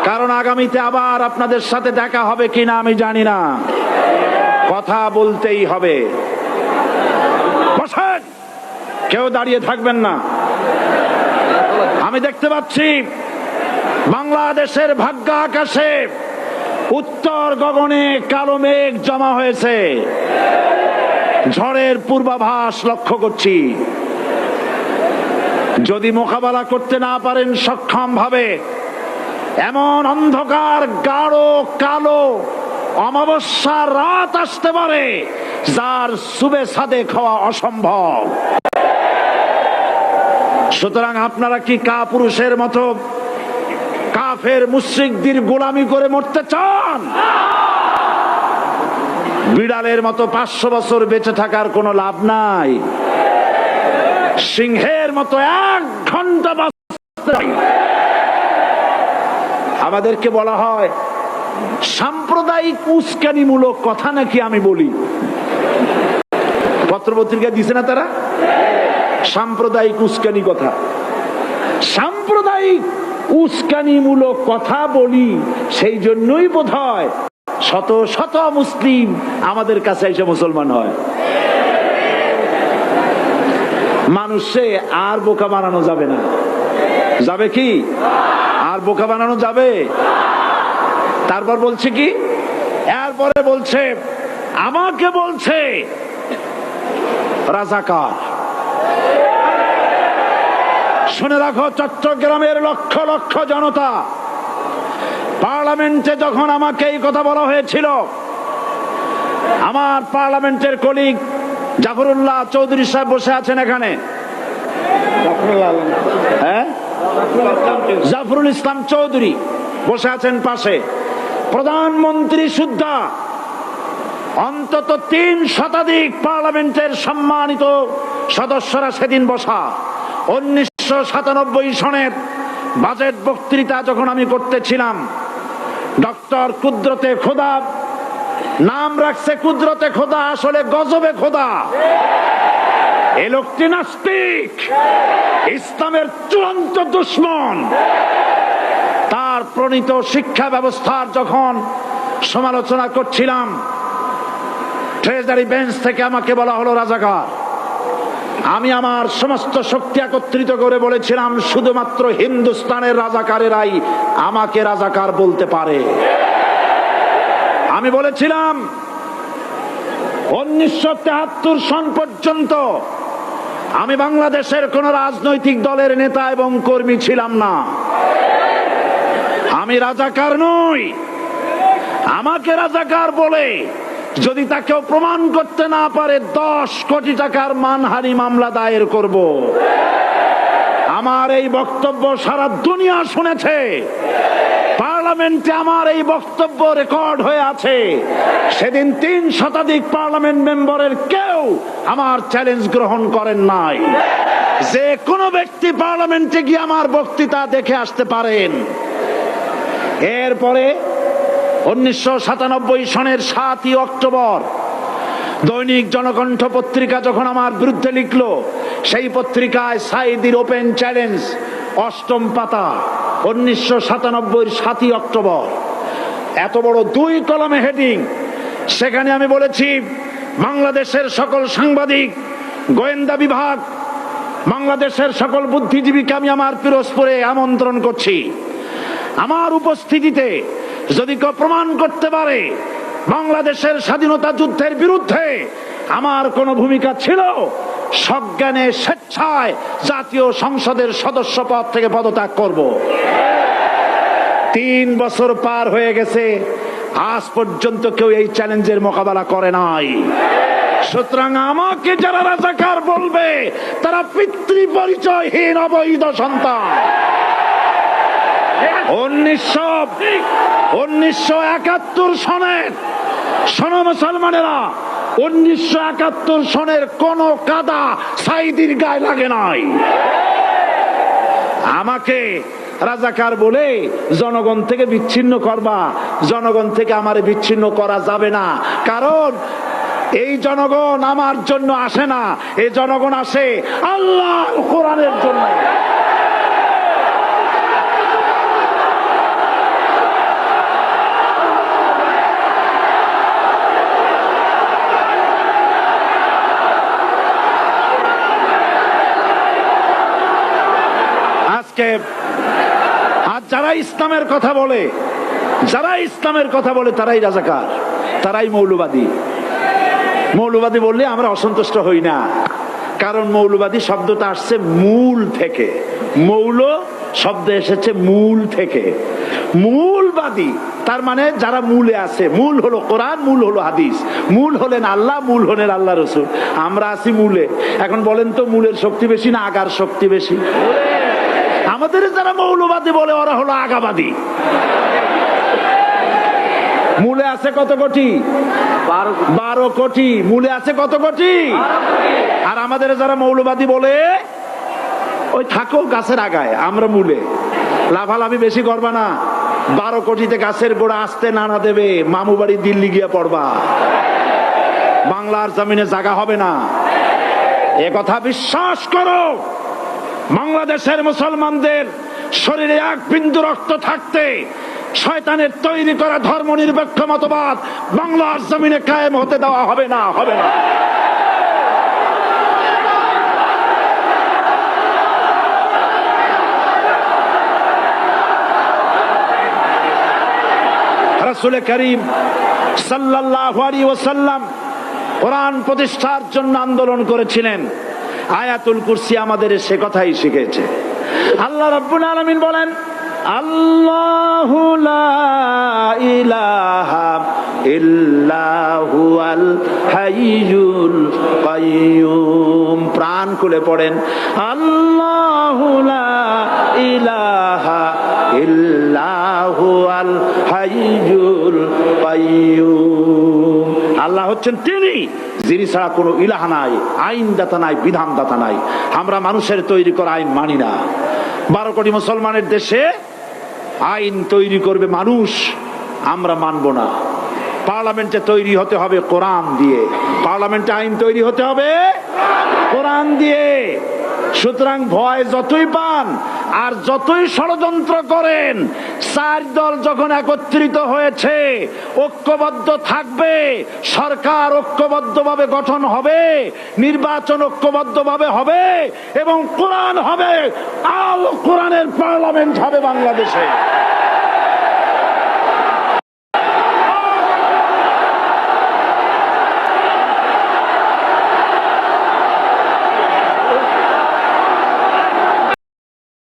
কারণ আগামীতে আবার আপনাদের সাথে দেখা হবে কিনা আমি জানি না, কথা বলতেই হবে। বসেন, কেউ দাঁড়িয়ে থাকবেন না। আমি দেখতে পাচ্ছি বাংলাদেশের ভাগ্য আকাশে উত্তর গগনে কালো মেঘ জমা হয়েছে, ঝড়ের পূর্বাভাস লক্ষ্য করছি। যদি মোকাবেলা করতে না পারেন সক্ষম ভাবে, এমন অন্ধকার গাঢ় কালো অমাবস্যার রাত আসতে পারে যার সুবে সাদে খাওয়া অসম্ভব। সুতরাং আপনারা কি কাপুরুষের মতো কাফের মুশরিকদের গোলামি করে মরতে চান? বিড়ালের মতো 500 বছর বেঁচে থাকার কোনো লাভ নাই। সিংহের মতো 1 ঘন্টা বাঁচতে। আমাদেরকে বলা হয় সাম্প্রদায়িক উস্কানিমূলক কথা নাকি আমি বলি। পত্রপত্রিকা দিছে না তারা, সাম্প্রদায়িক উস্কানি কথা। সাম্প্রদায়িক উস্কানিমূলক কথা বলি, সেই জন্যই বোধহয় শত শত মুসলিম আমাদের কাছে এসে মুসলমান হয়। মানুষে আর বোকা বানানো যাবে না। যাবে কি? আর বোকা বানানো যাবে? তারপর বলছে কি, এরপরে বলছে আমাকে বলছে রাজাকার। শুনে রাখো চট্টগ্রামের লক্ষ লক্ষ জনতা, পার্লামেন্টে যখন আমাকে এই কথা বলা হয়েছিল, আমার পার্লামেন্টের কলিগ জাফরুল্লাহ চৌধুরী সাহেব বসে আছেন এখানে, জাফরুল ইসলাম চৌধুরী বসে আছেন পাশে, প্রধানমন্ত্রী সুদ্ধা, অন্তত 3 শতাধিক পার্লামেন্টের সম্মানিত সদস্যরা সেদিন বসা। 1997 সনের বাজেট বক্তৃতা যখন আমি করতেছিলাম, ডক্টর কুদরতে খোদা, নাম রাখছে কুদরতে খোদা, আসলে গজবে খোদা। এই লোকটি নাস্তিক, ইসলামের চূড়ান্ত দুশমন। তার প্রণীত শিক্ষা ব্যবস্থার যখন সমালোচনা করছিলাম, ট্রেজারি বেঞ্চ থেকে আমাকে বলা হলো রাজাকার। আমি আমার সমস্ত শক্তি একত্রিত করে বলেছিলাম শুধুমাত্র হিন্দুস্তানের রাজাকারেরাই আমাকে রাজাকার বলতে পারে। আমি বলেছিলাম 1973 সন পর্যন্ত আমি বাংলাদেশের কোন রাজনৈতিক দলের নেতা এবং কর্মী ছিলাম না। আমি রাজাকার নই। আমাকে রাজাকার বলে যদি তাকেও প্রমাণ করতে না পারে 10 কোটি টাকার মানহানি মামলা দায়ের করব। আমার এই বক্তব্য সারা দুনিয়া শুনেছে। পার্লামেন্টে আমার এই বক্তব্য রেকর্ড হয়ে আছে। সেদিন 3 শতাধিক পার্লামেন্ট মেম্বারের কেউ আমার চ্যালেঞ্জ গ্রহণ করেন নাই। যে কোনো ব্যক্তি পার্লামেন্টে গিয়ে আমার বক্তৃতা দেখে আসতে পারেন। এরপরে 1997 সনের 7 অক্টোবর দৈনিক জনকণ্ঠ পত্রিকা যখন আমার বিরুদ্ধে লিখলো, সেই পত্রিকায় সাইদির ওপেন চ্যালেঞ্জ 8ম পাতা, 1997 7 অক্টোবর, এত বড় 2 কলামে হেডিং। সেখানে আমি বলেছি বাংলাদেশের সকল সাংবাদিক, গোয়েন্দা বিভাগ, বাংলাদেশের সকল বুদ্ধিজীবীকে আমি আমার পিরোজপুরে আমন্ত্রণ করছি। আমার উপস্থিতিতে যদি কেউ প্রমাণ করতে পারে বাংলাদেশের স্বাধীনতা যুদ্ধের বিরুদ্ধে আমার কোনো ভূমিকা ছিল, সজ্ঞানে স্বেচ্ছায় জাতীয় সংসদের সদস্য পদ থেকে পদত্যাগ করব। 3 বছর পার হয়ে গেছে, আজ পর্যন্ত কেউ এই চ্যালেঞ্জের মোকাবেলা করে নাই। সুতরাং আমাকে যারা রাজাকার বলবে তারা পিতৃ পরিচয়হীন অবৈধ সন্তান। 1971 সনের, শোনো মুসলমানেরা, 1971 সনের কোন কাদা সাইদির গায়ে লাগে নাই। আমাকে রাজাকার বলে জনগণ থেকে বিচ্ছিন্ন করবা, জনগণ থেকে আমারে বিচ্ছিন্ন করা যাবে না। কারণ এই জনগণ আমার জন্য আসে না, এই জনগণ আসে আল্লাহ কোরআনের জন্য। যারা ইসলামের কথা বলে, যারা ইসলামের কথা বলে তারাই রাজাকার, তারাই মৌলবাদী। মৌলবাদী বললে আমরা অসন্তুষ্ট হই না, কারণ মৌলবাদী শব্দটা আসছে মূল থেকে। মৌল শব্দ এসেছে মূল থেকে। মূলবাদী তার মানে যারা মূলে আছে। মূল হলো কোরআন, মূল হলো হাদিস, মূল হলেন আল্লাহ, মূল হলেন আল্লাহ রসুল। আমরা আছি মূলে। এখন বলেন তো মূলের শক্তি বেশি না আগার শক্তি বেশি? আমাদের যারা মৌলবাদী বলে ওরা হলো আগাবাদী। মূলে আছে কত কোটি? 12 কোটি। মূলে আছে কত কোটি? আর আমাদের যারা মৌলবাদী বলে ওই থাকো গাছের আগায়, আমরা মূলে। লাফালাফি বেশি করবা না, 12 কোটিতে গাছের গোড়া আসতে নানা দেবে, মামু বাড়ি দিল্লি গিয়ে পড়বা, বাংলার জমিনে জায়গা হবে না। এ কথা বিশ্বাস করো। বাংলাদেশের মুসলমানদের শরীরে এক বিন্দু রক্ত থাকতে শয়তানের তৈরি করা ধর্ম নিরপেক্ষ মতবাদ বাংলার জমিনে কায়েম হতে দেওয়া হবে না, হবে না। রাসূল করিম সাল্লাল্লাহু আলাইহি ওয়াসাল্লাম কোরআন প্রতিষ্ঠার জন্য আন্দোলন করেছিলেন। আয়াতুল কুরসি আমাদের সে কথাই শিখেছে। আল্লাহ রাব্বুল আলামিন বলেন, আল্লাহু লা ইলাহা ইল্লা হুয়াল হাইয়ুল কাইয়্যুম। প্রাণ খুলে পড়েন, আল্লাহু লা ইলাহা ইল্লা হুয়াল হাইয়ুল কাইয়্যুম। আল্লাহ হচ্ছেন তিনি, যিনি ছাড়া কোনো ইলাহ নাই, আইনদাতা নাই, বিধানদাতা নাই। আমরা মানুষের তৈরি করা আইন মানি না। 12 কোটি মুসলমানের দেশে আইন তৈরি করবে মানুষ, আমরা মানব না। পার্লামেন্টে তৈরি হতে হবে কোরআন দিয়ে, পার্লামেন্টে আইন তৈরি হতে হবে কোরআন দিয়ে। সুতরাং ভয় যতই পান আর যতই ষড়যন্ত্র করেন, 4 দল যখন একত্রিত হয়েছে, ঐক্যবদ্ধ থাকবে, সরকার ঐক্যবদ্ধভাবে গঠন হবে, নির্বাচন ঐক্যবদ্ধভাবে হবে এবং কোরআন হবে, আল কোরআনের পার্লামেন্ট হবে বাংলাদেশে।